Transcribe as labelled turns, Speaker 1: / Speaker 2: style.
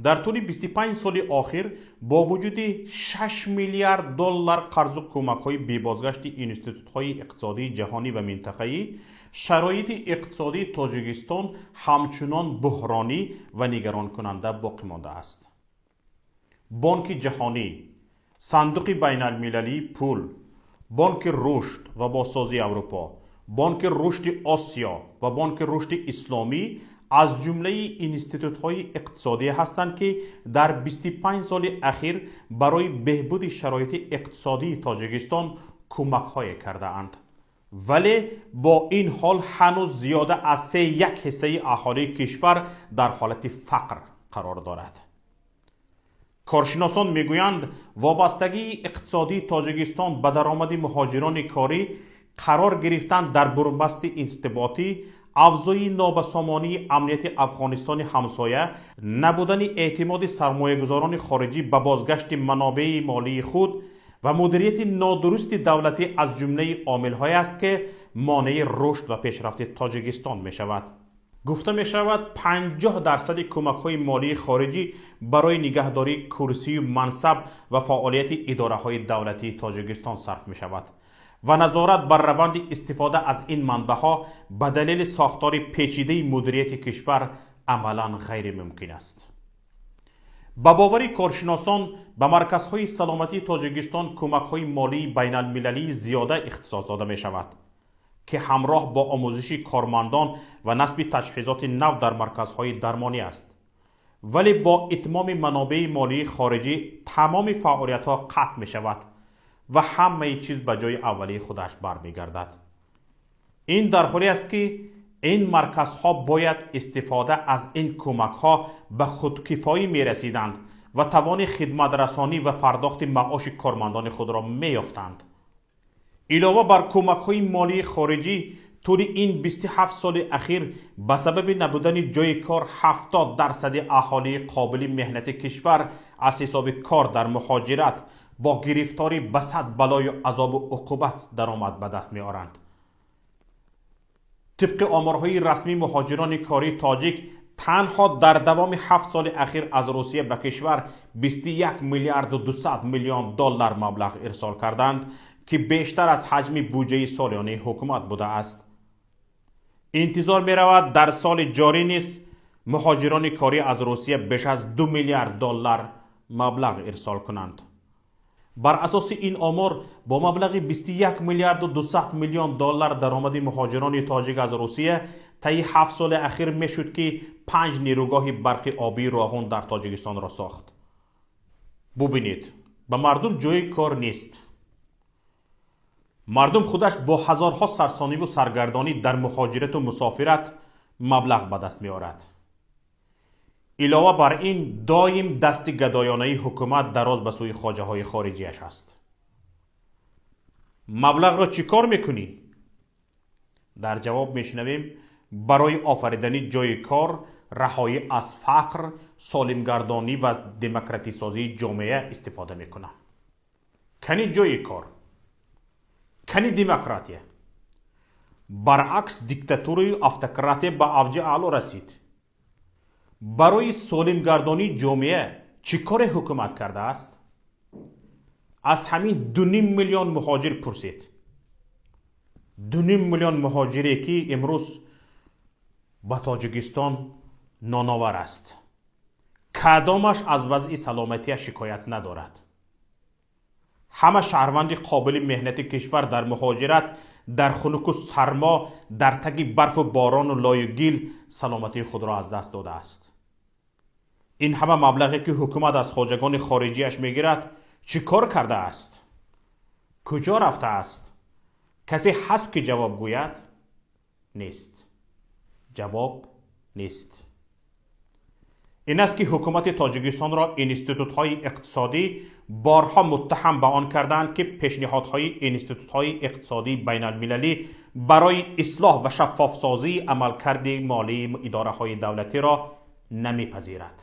Speaker 1: در طول 25 سال اخیر با وجود 6 میلیارد دلار قرض و کمک‌های بی‌بازگشت اینستیتوت‌های اقتصادی جهانی و منطقه‌ای، شرایط اقتصادی تاجیکستان همچنان بحرانی و نگران کننده باقی مانده است. بانک جهانی، صندوق بین المللی پول، بانک رشد و بازسازی اروپا، بانک رشد آسیا و بانک رشد اسلامی از جمله اینستیتوت‌های اقتصادی هستند که در 25 سال اخیر برای بهبود شرایط اقتصادی تاجیکستان کمک‌های کرده اند. ولی با این حال هنوز زیاده از 1 حصه اهالی کشور در حالت فقر قرار دارد. کارشناسان میگویند وابستگی اقتصادی تاجیکستان به درآمد مهاجران کاری، قرار گرفتن در بنبست ارتباطی، افزایی نابسامانی امنیت افغانستان همسایه، نبودن اعتماد سرمایه‌گذاران خارجی به بازگشت منابع مالی خود و مدیریت نادرست دولتی از جمله عامل‌هایی است که مانع رشد و پیشرفت تاجیکستان می‌شود. گفته می شود 50% کمک‌های مالی خارجی برای نگهداری کرسی و منصب و فعالیت اداره‌های دولتی تاجیکستان صرف می شود و نظارت بر روند استفاده از این منبع‌ها به دلیل ساختار پیچیده مدیریت کشور عملاً غیر ممکن است. با باور کارشناسان به مرکزهای سلامتی تاجیکستان کمک‌های مالی بین المللی زیاده اختصاص داده می شود که همراه با آموزش کارمندان و نصب تجهیزات نو در مرکزهای درمانی است. ولی با اتمام منابع مالی خارجی تمام فعالیت‌ها قطع می شود و همه چیز به جای اولی خودش برمیگردد. این در حالی است که این مرکزها باید استفاده از این کمک‌ها به خودکفایی می رسیدند و توان خدمت رسانی و پرداخت معاش کارمندان خود را می یافتند. علاوه بر کمک‌های مالی خارجی، طول این 27 سال اخیر به سبب نبودن جای کار 70% اهالی قابل مهنت کشور از حساب کار در مهاجرت با گرفتاری به صد بلای و عذاب و عقوبت درآمد به دست می‌آورند. طبق آمارهای رسمی مهاجران کاری تاجیک تنها در دوام 7 سال اخیر از روسیه به کشور 21 میلیارد و 200 میلیون دلار مبلغ ارسال کردند که بیشتر از حجم بودجه سالیانه حکومت بوده است. انتظار می رود در سال جاری نیز مهاجران کاری از روسیه بیش از 2 میلیارد دلار مبلغ ارسال کنند. بر اساس این آمار با مبلغ 21 میلیارد و 200 میلیون دلار درآمد مهاجران تاجیک از روسیه طی 7 سال اخیر می شد که 5 نیروگاه برق آبی راهان در تاجیکستان را ساخت. ببینید، به مردم جای کار نیست. مردم خودش با هزارها سرسانی و سرگردانی در مهاجرت و مسافرت مبلغ به دست می آورد. علاوه بر این دایم دست گدایانه حکومت دراز به سوی خواجه های خارجیش است. مبلغ را چی کار میکنی؟ در جواب میشنویم برای آفریدن جای کار، رهایی از فقر، سالمگردانی و دموکراتی سازی جامعه استفاده میکنه. کنی جای کار، کنی دموکراتیه. برعکس دیکتاتوری و افتکراتی به اوج اعلا رسید. برای سالمگردانی جامعه چی کار حکومت کرده است؟ از همین 2.5 میلیون مهاجر پرسید. 2.5 میلیون مهاجری که امروز به تاجیکستان نانآور است. کدامش از وضع سلامتی شکایت ندارد. همه شهروند قابل مهنت کشور در مهاجرت، در خنک و سرما، در تگ برف و باران و لای گل سلامتی خود را از دست داده است. این همه مبلغی که حکومت از خواجگان خارجیش میگیرد چی کار کرده است؟ کجا رفته است؟ کسی هست که جواب گوید؟ نیست. جواب نیست. این است که حکومت تاجیکستان را اینستیتوت‌های اقتصادی بارها متهم به آن کردند که پیشنهادهای اینستیتوت‌های اقتصادی بین المللی برای اصلاح و شفاف سازی عملکرد مالی اداره‌های دولتی را نمیپذیرد.